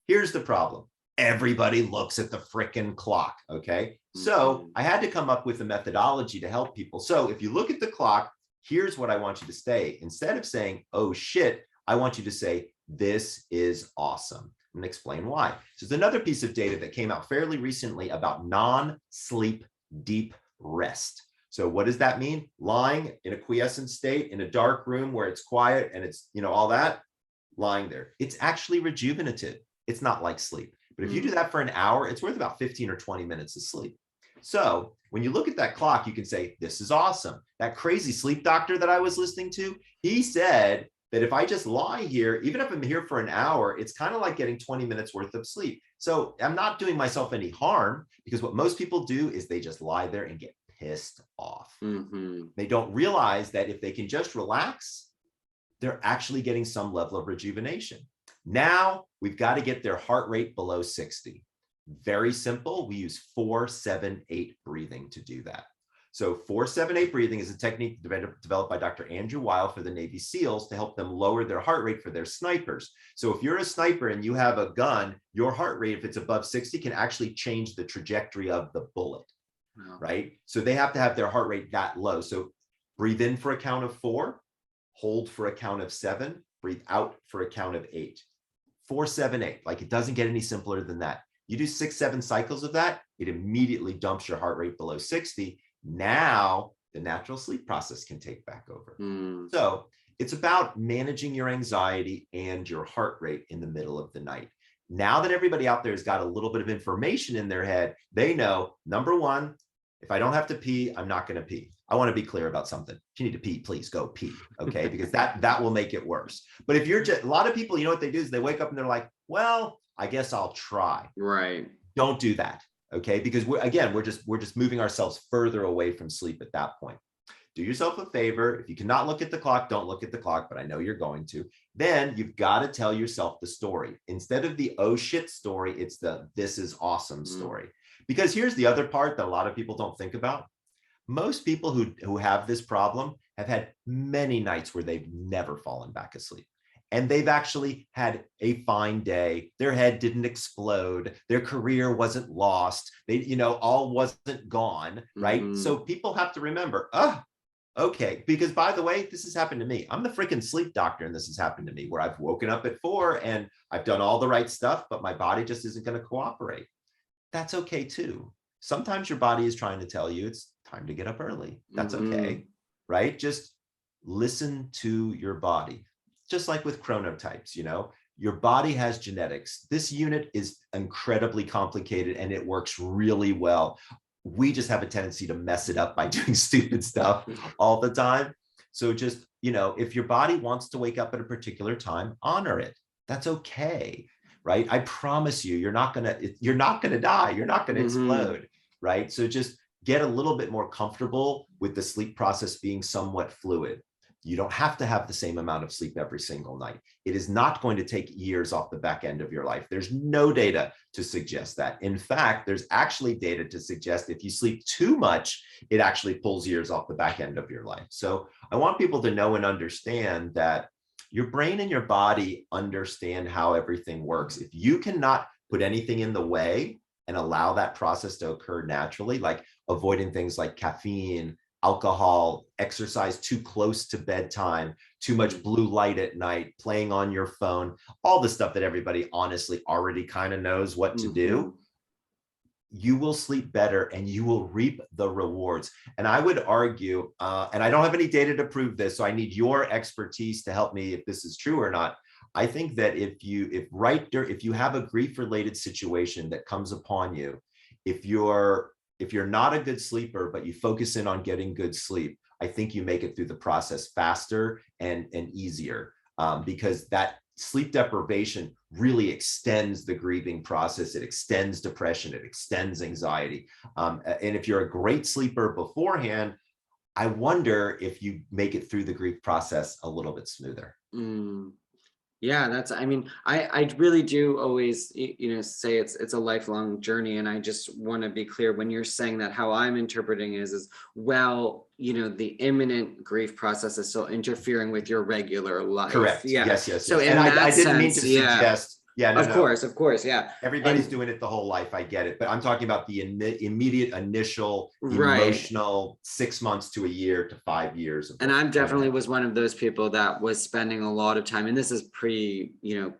Here's the problem. Everybody looks at the frickin' clock, okay? So I had to come up with a methodology to help people. So if you look at the clock, here's what I want you to say. Instead of saying, oh shit, I want you to say, this is awesome. I'm gonna explain why. So there's another piece of data that came out fairly recently about non-sleep deep rest. So what does that mean? Lying in a quiescent state in a dark room where it's quiet and it's, you know, all that, lying there. It's actually rejuvenative. It's not like sleep. But if you do that for an hour, it's worth about 15 or 20 minutes of sleep. So when you look at that clock, you can say, this is awesome. That crazy sleep doctor that I was listening to, he said that if I just lie here, even if I'm here for an hour, it's kind of like getting 20 minutes worth of sleep. So I'm not doing myself any harm because what most people do is they just lie there and get pissed off. They don't realize that if they can just relax, they're actually getting some level of rejuvenation. Now we've got to get their heart rate below 60. Very simple. We use 4-7-8 breathing to do that. So 4-7-8 breathing is a technique developed by Dr. Andrew Weil for the Navy SEALs to help them lower their heart rate for their snipers. So if you're a sniper and you have a gun, your heart rate, if it's above 60, can actually change the trajectory of the bullet, right? So they have to have their heart rate that low. So breathe in for a count of 4, hold for a count of 7, breathe out for a count of 8. 4-7-8, like it doesn't get any simpler than that. You do 6-7 cycles of that, it immediately dumps your heart rate below 60. Now the natural sleep process can take back over. So it's about managing your anxiety and your heart rate in the middle of the night. Now that everybody out there has got a little bit of information in their head, they know, number one, if I don't have to pee, I'm not going to pee. I want to be clear about something. If you need to pee, please go pee. Okay. Because that will make it worse. But if you're just, a lot of people, you know what they do is they wake up and they're like, well, I guess I'll try. Right. Don't do that. Okay. Because we're just moving ourselves further away from sleep at that point. Do yourself a favor. If you cannot look at the clock, don't look at the clock, but I know you're going to. Then you've got to tell yourself the story. Instead of the oh shit story, it's the this is awesome story. Because here's the other part that a lot of people don't think about. Most people who have this problem have had many nights where they've never fallen back asleep. And they've actually had a fine day. Their head didn't explode. Their career wasn't lost. They, all wasn't gone, right? So people have to remember, Okay, because by the way, this has happened to me. I'm the freaking sleep doctor, and this has happened to me where I've woken up at 4 and I've done all the right stuff, but my body just isn't going to cooperate. That's okay too. Sometimes your body is trying to tell you it's time to get up early. That's okay, right? Just listen to your body. Just like with chronotypes, your body has genetics. This unit is incredibly complicated and it works really well. We just have a tendency to mess it up by doing stupid stuff all the time. So just, if your body wants to wake up at a particular time, honor it. That's okay, right? I promise you, you're not gonna die. You're not gonna explode, right? So just get a little bit more comfortable with the sleep process being somewhat fluid. You don't have to have the same amount of sleep every single night. It is not going to take years off the back end of your life. There's no data to suggest that. In fact, there's actually data to suggest if you sleep too much, it actually pulls years off the back end of your life. So I want people to know and understand that your brain and your body understand how everything works. If you cannot put anything in the way and allow that process to occur naturally, like avoiding things like caffeine, alcohol, exercise too close to bedtime, too much blue light at night, playing on your phone, all the stuff that everybody honestly already kind of knows what to do, you will sleep better and you will reap the rewards. And I would argue, and I don't have any data to prove this, so I need your expertise to help me if this is true or not. I think that if you have a grief-related situation that comes upon you, if you're not a good sleeper, but you focus in on getting good sleep, I think you make it through the process faster and easier, because that sleep deprivation really extends the grieving process. It extends depression. It extends anxiety. And if you're a great sleeper beforehand, I wonder if you make it through the grief process a little bit smoother. Yeah, I really do always, say it's a lifelong journey. And I just want to be clear when you're saying that, how I'm interpreting is well, the imminent grief process is still interfering with your regular life. Correct. Yeah. Yes. So and I didn't mean to suggest. Yeah, no, of course. Yeah. Everybody's doing it the whole life. I get it. But I'm talking about the immediate initial emotional 6 months to a year to 5 years. And I'm definitely was one of those people that was spending a lot of time, and this is pre,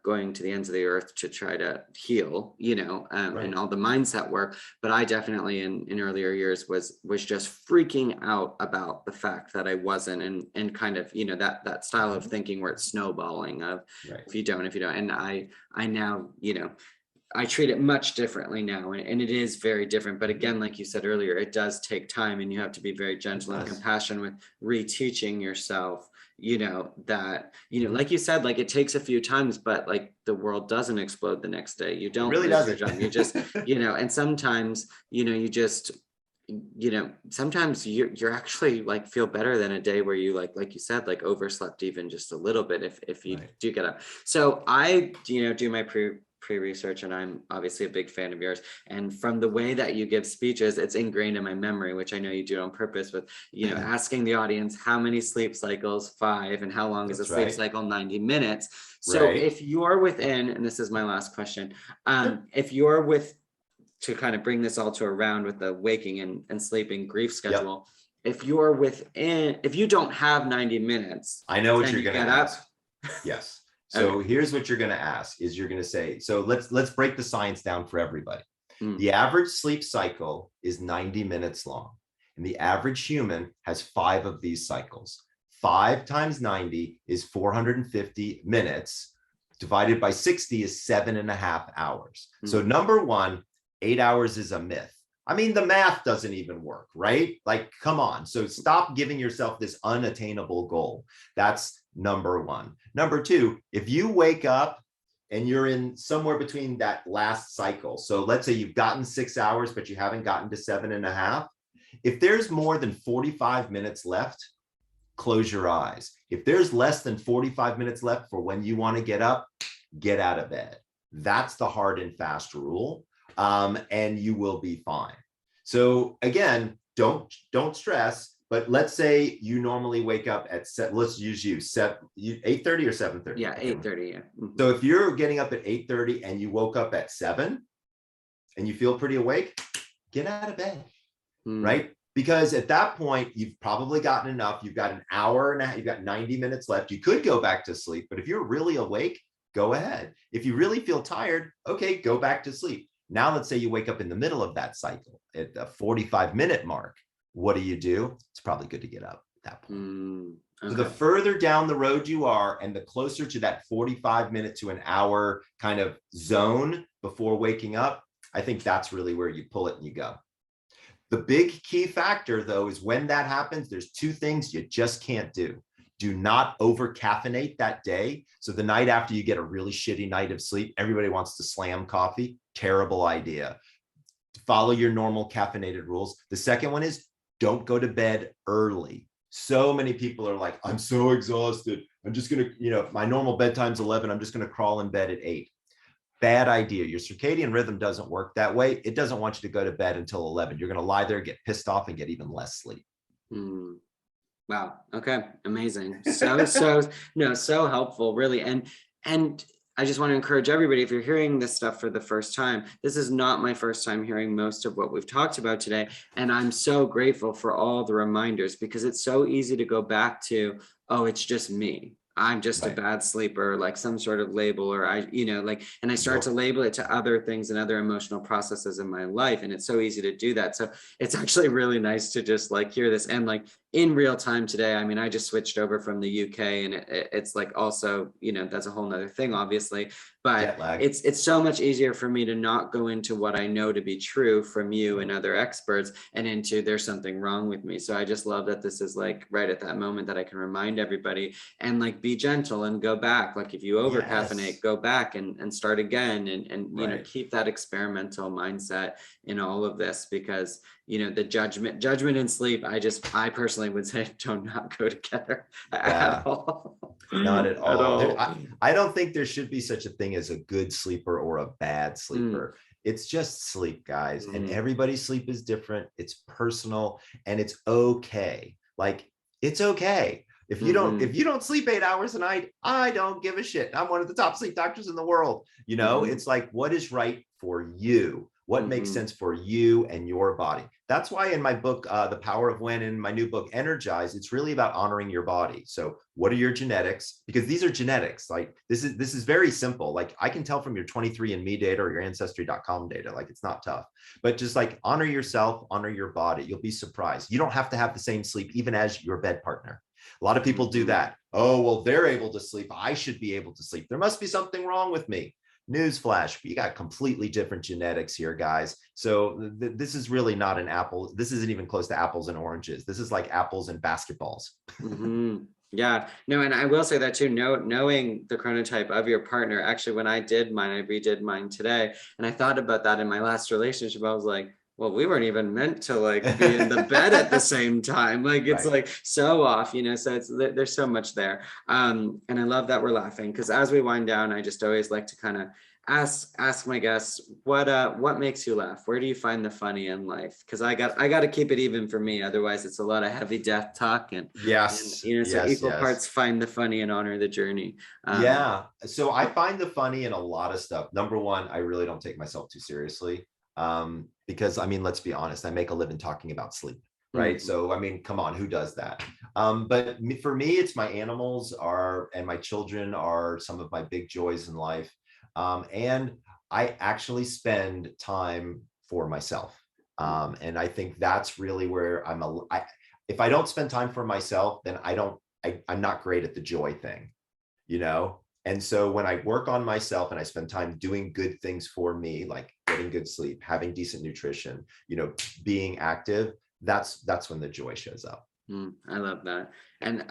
going to the ends of the earth to try to heal, and all the mindset work. But I definitely in earlier years was just freaking out about the fact that I wasn't, and kind of, that style of thinking where it's snowballing of if you don't. And I now, I treat it much differently now, and it is very different. But again, like you said earlier, it does take time, and you have to be very gentle and compassionate with reteaching yourself, that, like you said, like it takes a few times, but like the world doesn't explode the next day. You don't really lose your job. You just, and sometimes, you just, sometimes you're actually like feel better than a day where you like you said, like overslept even just a little bit if you do get up. So I, do my pre-research, and I'm obviously a big fan of yours. And from the way that you give speeches, it's ingrained in my memory, which I know you do on purpose with, asking the audience how many sleep cycles, 5, and how long is a sleep cycle, 90 minutes. So if you're within, and this is my last question, if you're to kind of bring this all to a round with the waking and sleeping grief schedule, if you don't have 90 minutes, I know what you're going to ask. Yes. So here's what you're going to ask is you're going to say, so let's break the science down for everybody. The average sleep cycle is 90 minutes long, and the average human has 5 of these cycles. 5 times 90 is 450 minutes. Divided by 60 is 7.5 hours. So number one, 8 hours is a myth. I mean, the math doesn't even work, right? Like, come on. So stop giving yourself this unattainable goal. That's number one. Number two, if you wake up and you're in somewhere between that last cycle, so let's say you've gotten 6 hours, but you haven't gotten to 7.5. If there's more than 45 minutes left, close your eyes. If there's less than 45 minutes left for when you want to get up, get out of bed. That's the hard and fast rule. And you will be fine. So again, don't stress. But let's say you normally wake up at let's use 8:30 or 7:30. Yeah, 8:30. Yeah. So if you're getting up at 8:30 and you woke up at 7 and you feel pretty awake, get out of bed, right? Because at that point, you've probably gotten enough. You've got an hour and a half, you've got 90 minutes left. You could go back to sleep, but if you're really awake, go ahead. If you really feel tired, okay, go back to sleep. Now, let's say you wake up in the middle of that cycle at the 45-minute mark. What do? It's probably good to get up at that point. Okay. So the further down the road you are and the closer to that 45-minute to an hour kind of zone before waking up, I think that's really where you pull it and you go. The big key factor, though, is when that happens, there's two things you just can't do. Do not over caffeinate that day. So the night after you get a really shitty night of sleep, everybody wants to slam coffee. Terrible idea. Follow your normal caffeinated rules. The second one is don't go to bed early. So many people are like, I'm so exhausted. I'm just going to, my normal bedtime's 11. I'm just going to crawl in bed at 8. Bad idea. Your circadian rhythm doesn't work that way. It doesn't want you to go to bed until 11. You're going to lie there, get pissed off, and get even less sleep. Wow. Okay. Amazing. So helpful, really. And I just want to encourage everybody, if you're hearing this stuff for the first time, this is not my first time hearing most of what we've talked about today. And I'm so grateful for all the reminders, because it's so easy to go back to, oh, it's just me. I'm just a bad sleeper, like some sort of label, or and I start to label it to other things and other emotional processes in my life. And it's so easy to do that. So it's actually really nice to just like hear this. And like in real time today, I mean, I just switched over from the UK, and it's like also, that's a whole nother thing, obviously, but it's so much easier for me to not go into what I know to be true from you and other experts and into there's something wrong with me. So I just love that this is like right at that moment that I can remind everybody and like be gentle and go back. Like if you over caffeinate, go back and start again and keep that experimental mindset in all of this, because the judgment and sleep, I personally would say don't not go together at all. Not at all. I don't think there should be such a thing as a good sleeper or a bad sleeper. It's just sleep, guys. And everybody's sleep is different. It's personal, and it's okay. Like, it's okay. If you don't sleep 8 hours a night, I don't give a shit. I'm one of the top sleep doctors in the world. It's like, what is right for you? What makes sense for you and your body? That's why in my book, The Power of When, in my new book, Energize, it's really about honoring your body. So what are your genetics? Because these are genetics. Like this is very simple. Like I can tell from your 23andMe data or your ancestry.com data, like it's not tough, but just like honor yourself, honor your body. You'll be surprised. You don't have to have the same sleep even as your bed partner. A lot of people do that. Oh, well, they're able to sleep. I should be able to sleep. There must be something wrong with me. Newsflash, you got completely different genetics here, guys. So this is really not an apple. This isn't even close to apples and oranges. This is like apples and basketballs. Yeah, no, and I will say that too, knowing the chronotype of your partner, actually, when I did mine, I redid mine today. And I thought about that in my last relationship. I was like, well, we weren't even meant to like be in the bed at the same time. Like it's like so off, so there's so much there. And I love that we're laughing, because as we wind down, I just always like to kind of ask my guests, what makes you laugh? Where do you find the funny in life? Because I got to keep it even for me. Otherwise it's a lot of heavy death talk and equal parts find the funny and honor the journey. So I find the funny in a lot of stuff. Number one, I really don't take myself too seriously. Because I mean, let's be honest, I make a living talking about sleep, right? So, I mean, come on, who does that? But for me, it's my animals and my children are some of my big joys in life. And I actually spend time for myself. And I think that's really where if I don't spend time for myself, then I'm not great at the joy thing, And so when I work on myself and I spend time doing good things for me, like getting good sleep, having decent nutrition, being active, that's when the joy shows up. I love that. And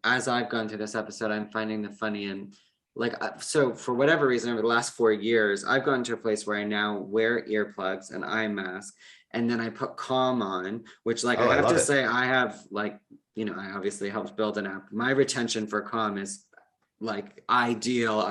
as I've gone through this episode, I'm finding the funny in so for whatever reason, over the last 4 years, I've gotten to a place where I now wear earplugs and eye mask, and then I put Calm on, which I have to say, I have I obviously helped build an app. My retention for Calm is like ideal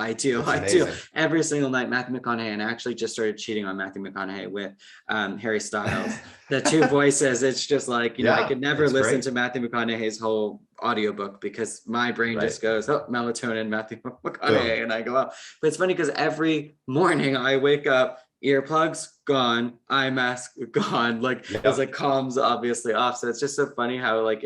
every single night. Matthew McConaughey, and I actually just started cheating on Matthew McConaughey with Harry Styles. The two voices, it's just like I could never listen to Matthew McConaughey's whole audiobook because my brain just goes, oh, melatonin, Matthew McConaughey, and I go out. But it's funny because every morning I wake up, earplugs, gone, eye mask gone. Like Yep. it's like comms obviously off. So it's just so funny how like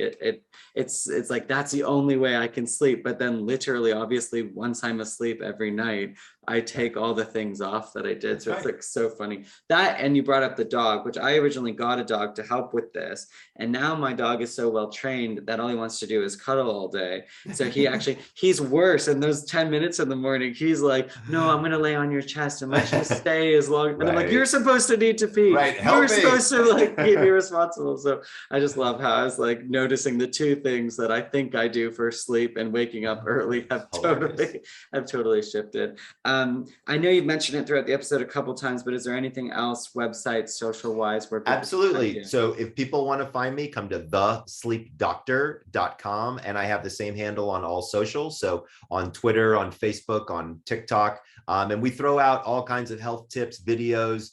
it's like that's the only way I can sleep. But then literally, obviously, once I'm asleep every night, I take all the things off that I did. That's so it's right. like so funny. That, and you brought up the dog, which I originally got a dog to help with this. And now my dog is so well trained that all he wants to do is cuddle all day. So he's worse. In those 10 minutes in the morning, he's like, no, I'm gonna lay on your chest and let you stay as long. And I'm like, Right. you're supposed to need to pee. Right, help You're me. supposed to like keep me responsible. So I just love how I was like noticing the two things that I think I do for sleep and waking up early have totally shifted. I know you've mentioned it throughout the episode a couple times, but is there anything else, website, social wise, where people Absolutely. So if people want to find me, come to thesleepdoctor.com, and I have the same handle on all socials. So on Twitter, on Facebook, on TikTok, and we throw out all kinds of health tips, videos,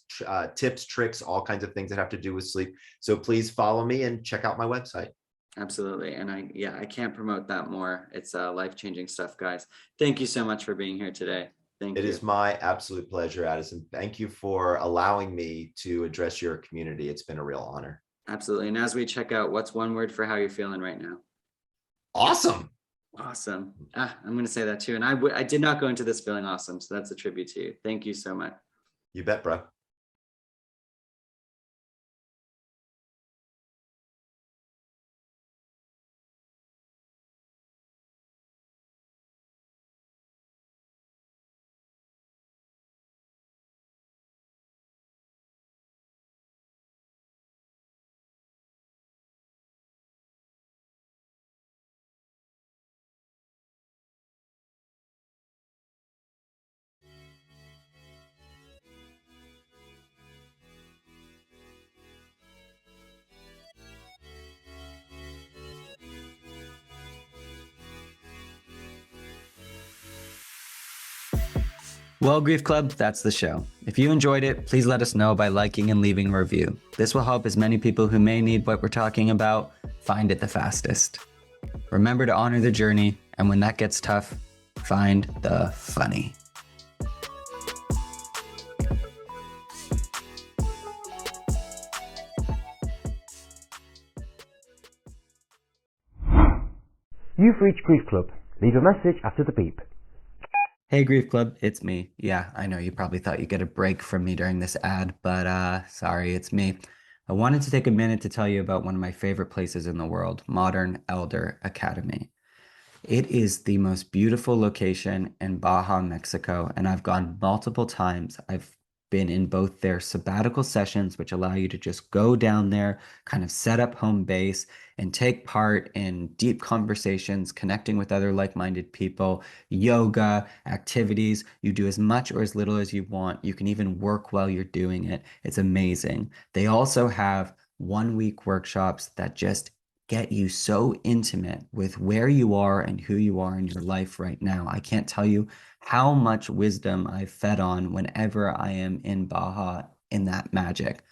tips, tricks, all kinds of things that have to do with sleep. So please follow me and check out my website. Absolutely. And I can't promote that more. It's life-changing stuff, guys. Thank you so much for being here today. Thank you. It is my absolute pleasure, Addison. Thank you for allowing me to address your community. It's been a real honor. Absolutely. And as we check out, what's one word for how you're feeling right now? Awesome. Awesome. I'm going to say that too. And I did not go into this feeling awesome. So that's a tribute to you. Thank you so much. You bet, bro. Well, Grief Club, that's the show. If you enjoyed it, please let us know by liking and leaving a review. This will help as many people who may need what we're talking about find it the fastest. Remember to honor the journey, and when that gets tough, find the funny. You've reached Grief Club. Leave a message after the beep. Hey Grief Club, it's me. Yeah, I know you probably thought you'd get a break from me during this ad, but sorry, it's me. I wanted to take a minute to tell you about one of my favorite places in the world, Modern Elder Academy. It is the most beautiful location in Baja, Mexico, and I've gone multiple times. I've been in both their sabbatical sessions, which allow you to just go down there, kind of set up home base, and take part in deep conversations, connecting with other like-minded people, yoga, activities. You do as much or as little as you want. You can even work while you're doing it. It's amazing. They also have 1-week workshops that just get you so intimate with where you are and who you are in your life right now. I can't tell you how much wisdom I've fed on whenever I am in Baja in that magic.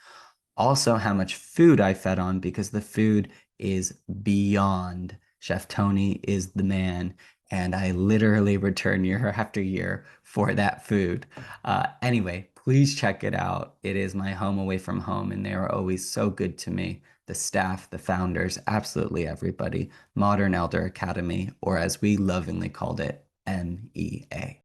Also, how much food I fed on, because the food is beyond. Chef Tony is the man, and I literally return year after year for that food. Anyway, please check it out. It is my home away from home, and they are always so good to me. The staff, the founders, absolutely everybody. Modern Elder Academy, or as we lovingly called it, MEA.